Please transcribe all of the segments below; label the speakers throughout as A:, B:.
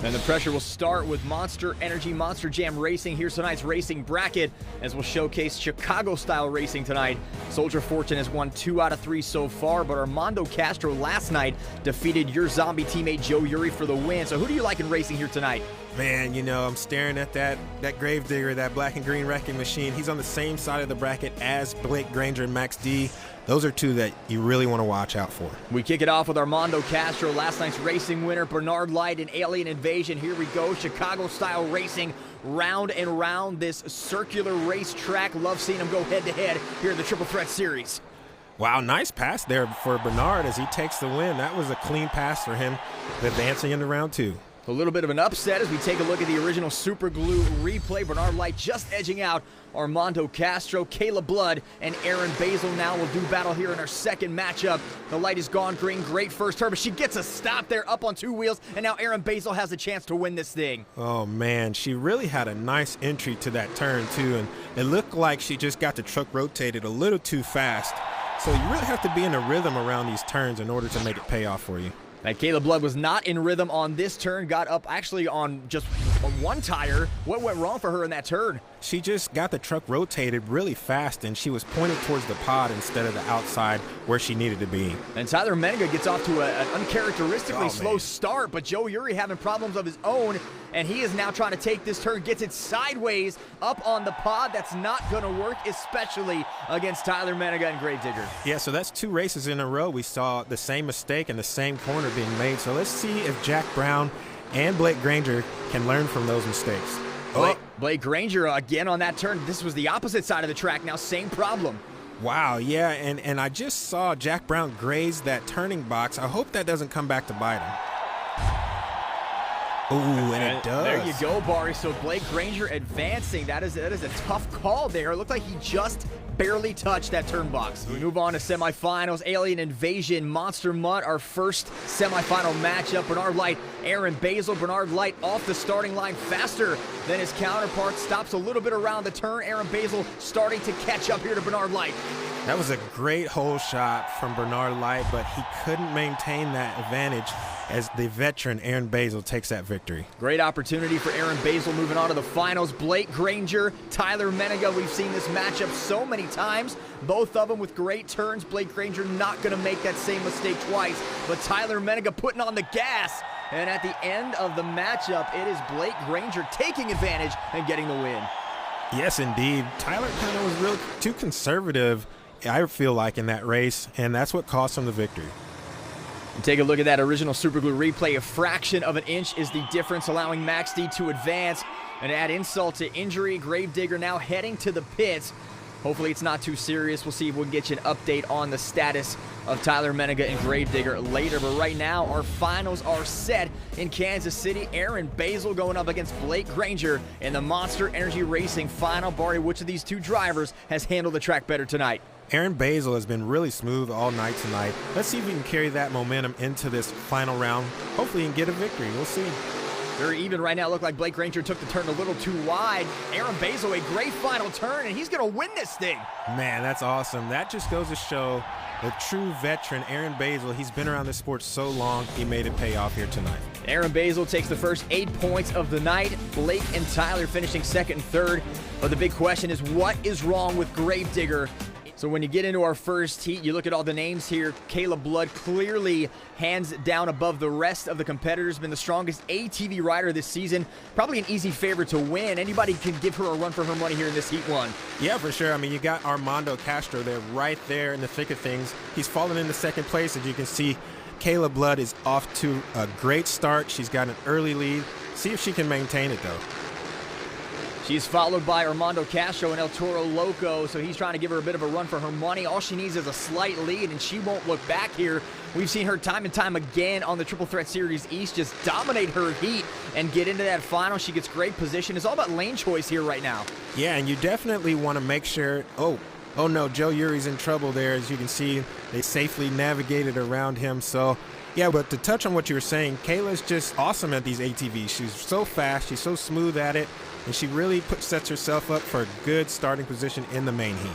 A: And the pressure will start with Monster Energy Monster Jam Racing. Here's tonight's racing bracket as we'll showcase Chicago-style racing tonight. Soldier Fortune has won 2 out of 3 so far, but Armando Castro last night defeated your zombie teammate Joe Uri for the win. So who do you like in racing here tonight?
B: Man, you know, I'm staring at that Gravedigger, that black and green wrecking machine. He's on the same side of the bracket as Blake Granger and Max D. Those are two that you really want to watch out for.
A: We kick it off with Armando Castro, last night's racing winner, Bernard Light and Alien Invasion. Here we go, Chicago-style racing, round and round this circular racetrack. Love seeing them go head-to-head here in the Triple Threat Series.
B: Wow, nice pass there for Bernard as he takes the win. That was a clean pass for him, advancing into round 2.
A: A little bit of an upset as we take a look at the original Super Glue replay. Bernard Light just edging out Armando Castro. Caleb Blood and Aaron Basil now will do battle here in our second matchup. The light is gone green. Great first turn, but she gets a stop there up on 2 wheels, and now Aaron Basil has a chance to win this thing.
B: Oh, man, she really had a nice entry to that turn, too, and it looked like she just got the truck rotated a little too fast. So you really have to be in a rhythm around these turns in order to make it pay off for you.
A: And Caleb Blood was not in rhythm on this turn, got up actually on just one tire. What went wrong for her in that turn?
B: She just got the truck rotated really fast, and she was pointed towards the pod instead of the outside where she needed to be.
A: And Tyler Menega gets off to an uncharacteristically slow start, but Joe Uri having problems of his own, and he is now trying to take this turn, gets it sideways up on the pod. That's not going to work, especially against Tyler Menega and Gravedigger.
B: Yeah, so that's 2 races in a row. We saw the same mistake in the same corner being made. So let's see if Jack Brown and Blake Granger can learn from those mistakes.
A: Blake Granger again on that turn. This was the opposite side of the track. Now same problem.
B: Wow, yeah, and I just saw Jack Brown graze that turning box. I hope that doesn't come back to bite him. Ooh, and it does.
A: There you go, Barry. So Blake Granger advancing. That is a tough call there. It looked like he just barely touched that turn box. We move on to semifinals. Alien Invasion, Monster Mutt, our first semifinal matchup. Bernard Light, Aaron Basil. Bernard Light off the starting line faster than his counterpart. Stops a little bit around the turn. Aaron Basil starting to catch up here to Bernard Light.
B: That was a great hole shot from Bernard Light, but he couldn't maintain that advantage as the veteran Aaron Basil takes that victory.
A: Great opportunity for Aaron Basil moving on to the finals. Blake Granger, Tyler Menega. We've seen this matchup so many times. Both of them with great turns. Blake Granger not going to make that same mistake twice, but Tyler Menega putting on the gas. And at the end of the matchup, it is Blake Granger taking advantage and getting the win.
B: Yes, indeed. Tyler kind of was real too conservative, I feel like, in that race, and that's what cost him the victory.
A: Take a look at that original Super Glue replay. A fraction of an inch is the difference, allowing Max D to advance. And add insult to injury, Gravedigger now heading to the pits. Hopefully it's not too serious. We'll see if we can get you an update on the status of Tyler Menega and Gravedigger later. But right now, our finals are set in Kansas City. Aaron Basil going up against Blake Granger in the Monster Energy Racing final. Barry, which of these 2 drivers has handled the track better tonight?
B: Aaron Basil has been really smooth all night tonight. Let's see if we can carry that momentum into this final round. Hopefully he can get a victory. We'll see.
A: Very even right now. Look like Blake Granger took the turn a little too wide. Aaron Basil, a great final turn, and he's going to win this thing.
B: Man, that's awesome. That just goes to show the true veteran, Aaron Basil. He's been around this sport so long, he made it pay off here tonight.
A: Aaron Basil takes the first 8 points of the night. Blake and Tyler finishing second and third. But the big question is, what is wrong with Gravedigger? So when you get into our first heat, you look at all the names here. Caleb Blood clearly hands down above the rest of the competitors. Been the strongest ATV rider this season. Probably an easy favorite to win. Anybody can give her a run for her money here in this heat 1.
B: Yeah, for sure. I mean, you got Armando Castro there right there in the thick of things. He's fallen into second place. As you can see, Caleb Blood is off to a great start. She's got an early lead. See if she can maintain it, though.
A: She's followed by Armando Castro and El Toro Loco, so he's trying to give her a bit of a run for her money. All she needs is a slight lead, and she won't look back here. We've seen her time and time again on the Triple Threat Series East just dominate her heat and get into that final. She gets great position. It's all about lane choice here right now.
B: Yeah, and you definitely want to make sure – oh no, Joe Uri's in trouble there. As you can see, they safely navigated around him. So, yeah, but to touch on what you were saying, Kayla's just awesome at these ATVs. She's so fast. She's so smooth at it. And she really sets herself up for a good starting position in the main heat.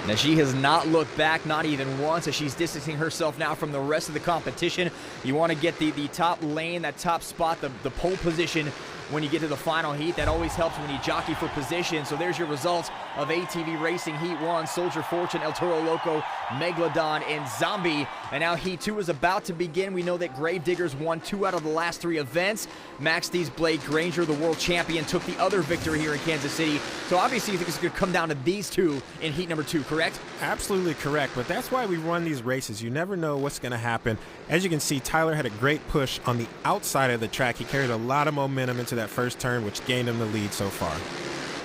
A: Now, she has not looked back, not even once, as she's distancing herself now from the rest of the competition. You want to get the top lane, that top spot, the pole position when you get to the final heat. That always helps when you jockey for position. So there's your results of ATV Racing Heat 1, Soldier Fortune, El Toro Loco, Megalodon, and Zombie. And now Heat 2 is about to begin. We know that Gravediggers won 2 out of the last 3 events. Max D's Blake Granger, the world champion, took the other victory here in Kansas City. So obviously you think it's going to come down to these two in Heat number 2, correct?
B: Absolutely correct, but that's why we run these races. You never know what's going to happen. As you can see, Tyler had a great push on the outside of the track. He carried a lot of momentum into that first turn, which gained him the lead so far.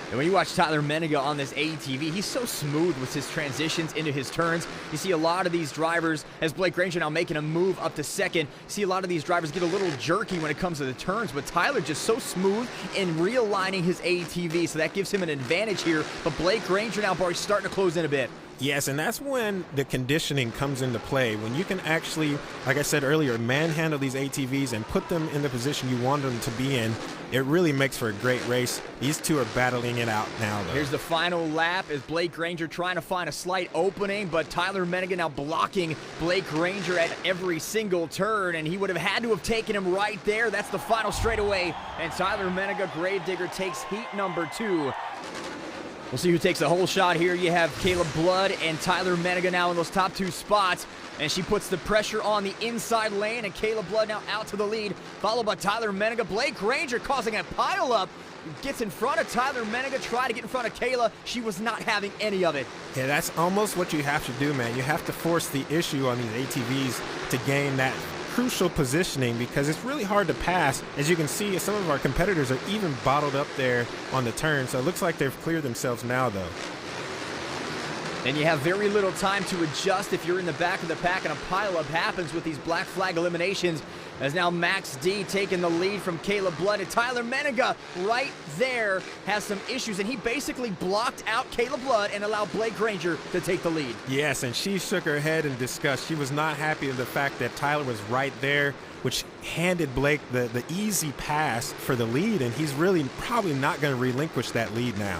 A: And when you watch Tyler Menega on this ATV, he's so smooth with his transitions into his turns. You see a lot of these drivers, as Blake Granger now making a move up to second, you see a lot of these drivers get a little jerky when it comes to the turns, but Tyler just so smooth in realigning his ATV, so that gives him an advantage here. But Blake Granger now, Barry, starting to close in a bit.
B: Yes, and that's when the conditioning comes into play. When you can actually, like I said earlier, manhandle these ATVs and put them in the position you want them to be in, it really makes for a great race. These two are battling it out now, though.
A: Here's the final lap as Blake Granger trying to find a slight opening, but Tyler Menega now blocking Blake Granger at every single turn, and he would have had to have taken him right there. That's the final straightaway, and Tyler Menega, Gravedigger, takes heat number 2. We'll see who takes the whole shot here. You have Caleb Blood and Tyler Menega now in those top 2 spots. And she puts the pressure on the inside lane, and Caleb Blood now out to the lead, followed by Tyler Menega. Blake Granger causing a pileup. Gets in front of Tyler Menega, try to get in front of Kayla. She was not having any of it.
B: Yeah, that's almost what you have to do, man. You have to force the issue on these ATVs to gain that crucial positioning, because it's really hard to pass. As you can see, some of our competitors are even bottled up there on the turn, so it looks like they've cleared themselves now, though.
A: And you have very little time to adjust if you're in the back of the pack, and a pileup happens with these black flag eliminations, as now Max D taking the lead from Caleb Blood, and Tyler Menega right there has some issues, and he basically blocked out Caleb Blood and allowed Blake Granger to take the lead.
B: Yes, and she shook her head in disgust. She was not happy with the fact that Tyler was right there, which handed Blake the easy pass for the lead, and he's really probably not going to relinquish that lead now.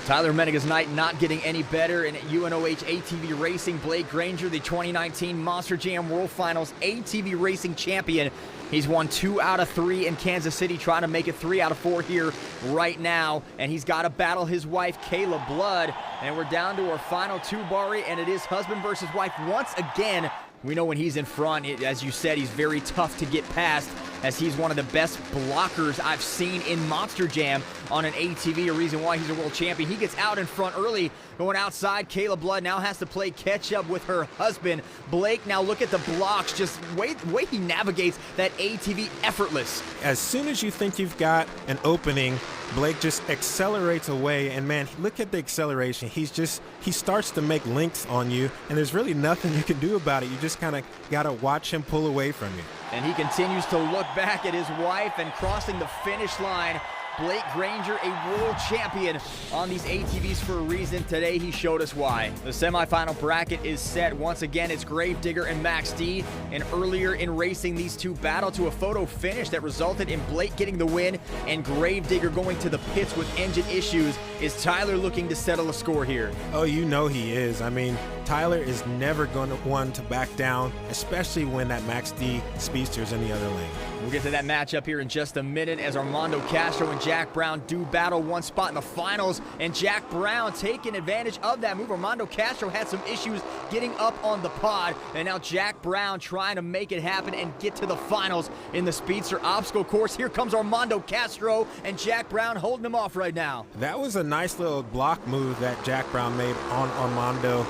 A: Tyler Menega's night not getting any better in UNOH ATV Racing. Blake Granger, the 2019 Monster Jam World Finals ATV Racing champion. He's won 2 out of 3 in Kansas City, trying to make it 3 out of 4 here right now. And he's got to battle his wife, Kayla Blood. And we're down to our final 2, Bari, and it is husband versus wife once again. We know when he's in front, as you said, he's very tough to get past, as he's one of the best blockers I've seen in Monster Jam on an ATV, a reason why he's a world champion. He gets out in front early, going outside. Kayla Blood now has to play catch up with her husband. Blake, now look at the blocks, just way he navigates that ATV effortless.
B: As soon as you think you've got an opening, Blake just accelerates away, and man, look at the acceleration. He starts to make links on you, and there's really nothing you can do about it. You just kind of got to watch him pull away from you.
A: And he continues to look back at his wife, and crossing the finish line. Blake Granger, a world champion on these ATVs for a reason. Today he showed us why. The semifinal bracket is set. Once again, it's Gravedigger and Max D. And earlier in racing, these two battled to a photo finish that resulted in Blake getting the win and Gravedigger going to the pits with engine issues. Is Tyler looking to settle a score here?
B: Oh, you know he is. I mean, Tyler is never going to want to back down, especially when that Max D speedster is in the other lane.
A: We'll get to that matchup here in just a minute, as Armando Castro and Jack Brown do battle one spot in the finals, and Jack Brown taking advantage of that move. Armando Castro had some issues getting up on the pod, and now Jack Brown trying to make it happen and get to the finals in the Speedster obstacle course. Here comes Armando Castro, and Jack Brown holding him off right now.
B: That was a nice little block move that Jack Brown made on Armando.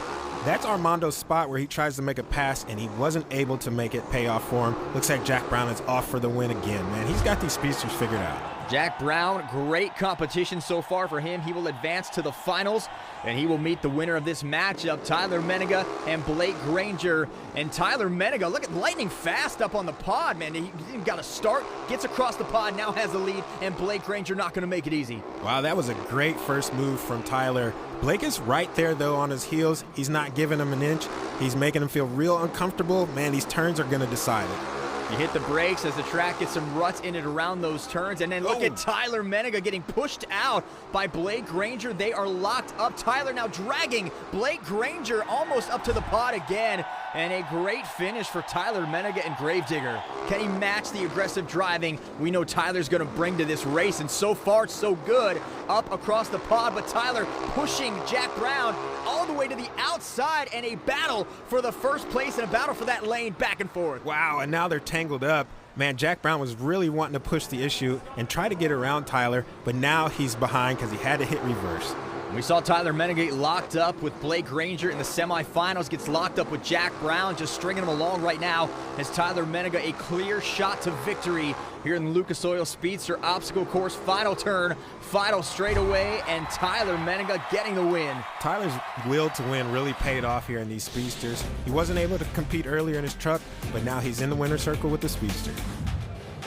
B: That's Armando's spot where he tries to make a pass, and he wasn't able to make it pay off for him. Looks like Jack Brown is off for the win again, man. He's got these speedsters figured out.
A: Jack Brown, great competition so far for him. He will advance to the finals, and he will meet the winner of this matchup, Tyler Menega and Blake Granger. And Tyler Menega, look at lightning fast up on the pod, man. He got a start, gets across the pod, now has the lead, and Blake Granger not going to make it easy.
B: Wow, that was a great first move from Tyler. Blake is right there, though, on his heels. He's not giving him an inch. He's making him feel real uncomfortable. Man, these turns are going to decide it.
A: You hit the brakes as the track gets some ruts in it around those turns. And then look at Tyler Menega getting pushed out by Blake Granger. They are locked up. Tyler now dragging Blake Granger almost up to the pod again. And a great finish for Tyler Menega and Gravedigger. Can he match the aggressive driving we know Tyler's going to bring to this race? And so far, so good. Up across the pod, but Tyler pushing Jack Brown all the way to the outside, and a battle for the first place and a battle for that lane back and forth.
B: Wow, and now they're tangled up. Man, Jack Brown was really wanting to push the issue and try to get around Tyler, but now he's behind because he had to hit reverse.
A: We saw Tyler Menega locked up with Blake Granger in the semifinals, gets locked up with Jack Brown, just stringing him along right now as Tyler Menega a clear shot to victory here in the Lucas Oil Speedster obstacle course. Final turn, final straightaway, and Tyler Menega getting the win.
B: Tyler's will to win really paid off here in these Speedsters. He wasn't able to compete earlier in his truck, but now he's in the winner's circle with the Speedster.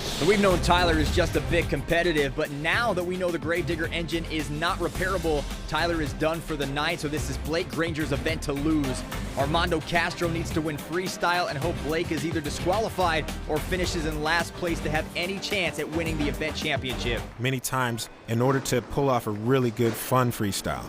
A: So we've known Tyler is just a bit competitive, but now that we know the Gravedigger engine is not repairable, Tyler is done for the night, so this is Blake Granger's event to lose. Armando Castro needs to win freestyle and hope Blake is either disqualified or finishes in last place to have any chance at winning the event championship.
B: Many times in order to pull off a really good, fun freestyle.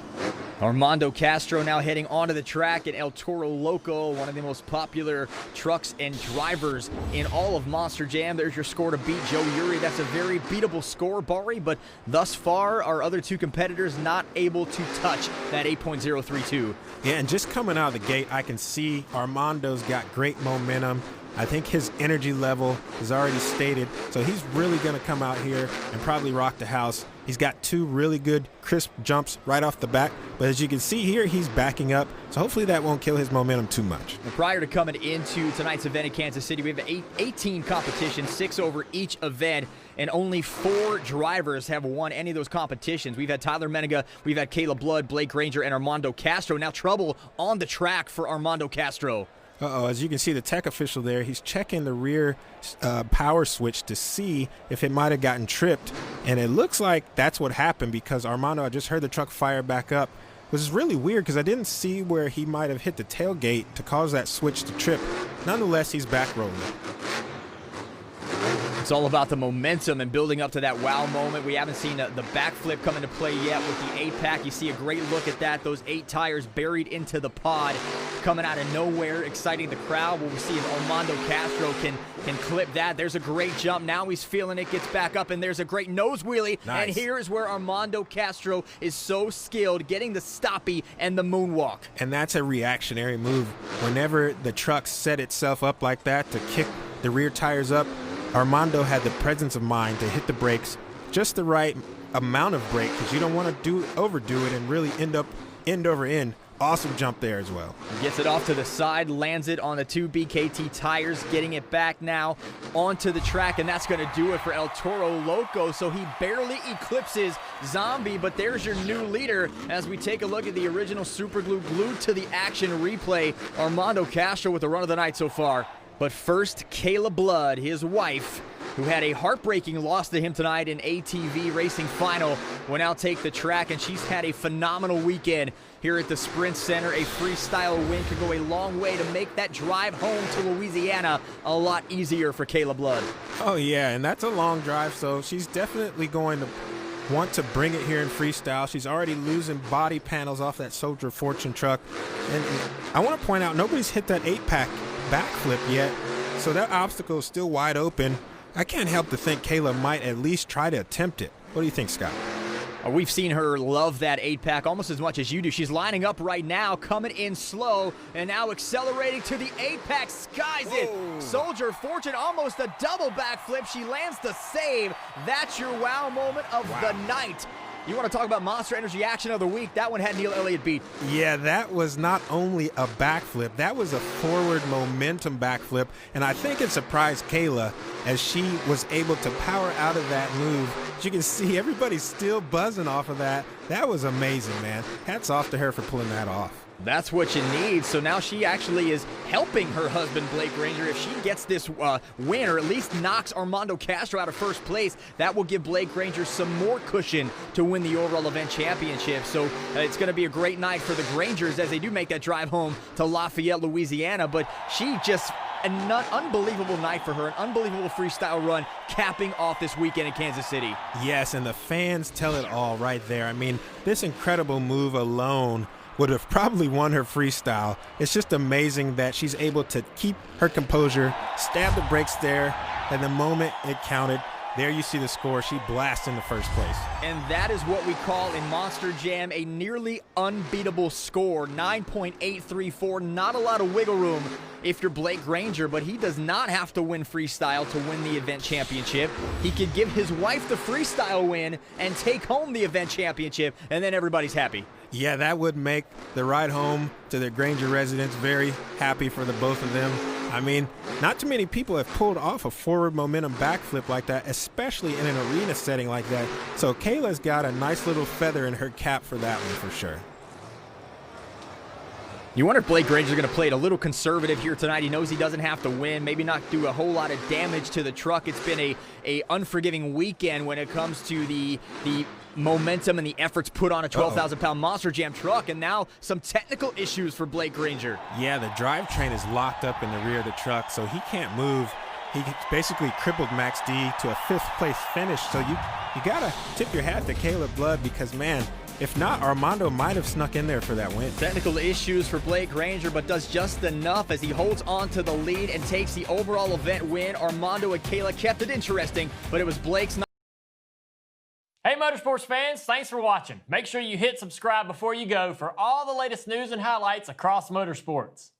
A: Armando Castro now heading onto the track at El Toro Loco, one of the most popular trucks and drivers in all of Monster Jam. There's your score to beat Joe Uri. That's a very beatable score, Bari, but thus far, our other two competitors not able to touch that 8.032.
B: Yeah, and just coming out of the gate, I can see Armando's got great momentum. I think his energy level is already stated, so he's really going to come out here and probably rock the house. He's got two really good, crisp jumps right off the back, but as you can see here, he's backing up, so hopefully that won't kill his momentum too much.
A: And prior to coming into tonight's event in Kansas City, we have 18 competitions, 6 over each event, and only 4 drivers have won any of those competitions. We've had Tyler Menega, we've had Caleb Blood, Blake Granger, and Armando Castro. Now trouble on the track for Armando Castro.
B: As you can see, the tech official there, he's checking the rear power switch to see if it might have gotten tripped. And it looks like that's what happened because Armando, I just heard the truck fire back up. Which is really weird because I didn't see where he might have hit the tailgate to cause that switch to trip. Nonetheless, he's back rolling.
A: It's all about the momentum and building up to that wow moment. We haven't seen the backflip come into play yet with the 8-pack. You see a great look at that. Those 8 tires buried into the pod, coming out of nowhere, exciting the crowd. We'll see if Armando Castro can clip that. There's a great jump. Now he's feeling it, gets back up, and there's a great nose wheelie.
B: Nice.
A: And here is where Armando Castro is so skilled, getting the stoppie and the moonwalk.
B: And that's a reactionary move. Whenever the truck set itself up like that to kick the rear tires up, Armando had the presence of mind to hit the brakes, just the right amount of brake, because you don't want to overdo it and really end up end over end. Awesome jump there as well.
A: Gets it off to the side, lands it on the 2 BKT tires, getting it back now onto the track, and that's going to do it for El Toro Loco. So he barely eclipses Zombie, but there's your new leader as we take a look at the original Super Glue glued to the action replay. Armando Castro with the run of the night so far. But first, Kayla Blood, his wife, who had a heartbreaking loss to him tonight in ATV Racing Final, will now take the track, and she's had a phenomenal weekend here at the Sprint Center. A freestyle win could go a long way to make that drive home to Louisiana a lot easier for Kayla Blood.
B: Oh, yeah, and that's a long drive, so she's definitely going to want to bring it here in freestyle. She's already losing body panels off that Soldier of Fortune truck. And I want to point out, nobody's hit that 8-pack backflip yet, so that obstacle is still wide open. I can't help to think Kayla might at least try to attempt it. What do you think, Scott?
A: We've seen her love that 8-pack almost as much as you do. She's lining up right now, coming in slow, and now accelerating to the 8-pack, skies it. Soldier of Fortune, almost a double backflip. She lands the save. That's your wow moment of the night. You want to talk about Monster Energy Action of the Week? That one had Neil Elliott beat.
B: Yeah, that was not only a backflip, that was a forward momentum backflip, and I think it surprised Kayla as she was able to power out of that move. As you can see, everybody's still buzzing off of that. That was amazing, man. Hats off to her for pulling that off.
A: That's what you need. So now she actually is helping her husband, Blake Granger. If she gets this win, or at least knocks Armando Castro out of first place, that will give Blake Granger some more cushion to win the overall event championship. So it's going to be a great night for the Grangers as they do make that drive home to Lafayette, Louisiana. But she just an unbelievable night for her, an unbelievable freestyle run capping off this weekend in Kansas City.
B: Yes, and the fans tell it all right there. I mean, this incredible move alone would have probably won her freestyle. It's just amazing that she's able to keep her composure, stab the brakes there, and the moment it counted, there you see the score. She blasts in the first place.
A: And that is what we call in Monster Jam a nearly unbeatable score, 9.834. Not a lot of wiggle room if you're Blake Granger, but he does not have to win freestyle to win the event championship. He could give his wife the freestyle win and take home the event championship, and then everybody's happy.
B: Yeah, that would make the ride home to the Granger residents very happy for the both of them. I mean, not too many people have pulled off a forward momentum backflip like that, especially in an arena setting like that. So Kayla's got a nice little feather in her cap for that one for sure.
A: You wonder if Blake Granger's going to play it a little conservative here tonight. He knows he doesn't have to win, maybe not do a whole lot of damage to the truck. It's been a unforgiving weekend when it comes to the momentum and the efforts put on a 12,000-pound Monster Jam truck, and now some technical issues for Blake Granger.
B: Yeah, the drivetrain is locked up in the rear of the truck, so he can't move. He basically crippled Max D to a 5th place finish, so you got to tip your hat to Caleb Blood because, man, if not, Armando might have snuck in there for that win.
A: Technical issues for Blake Granger, but does just enough as he holds on to the lead and takes the overall event win. Armando and Kayla kept it interesting, but it was Blake's night.
C: Hey Motorsports fans, thanks for watching. Make sure you hit subscribe before you go for all the latest news and highlights across motorsports.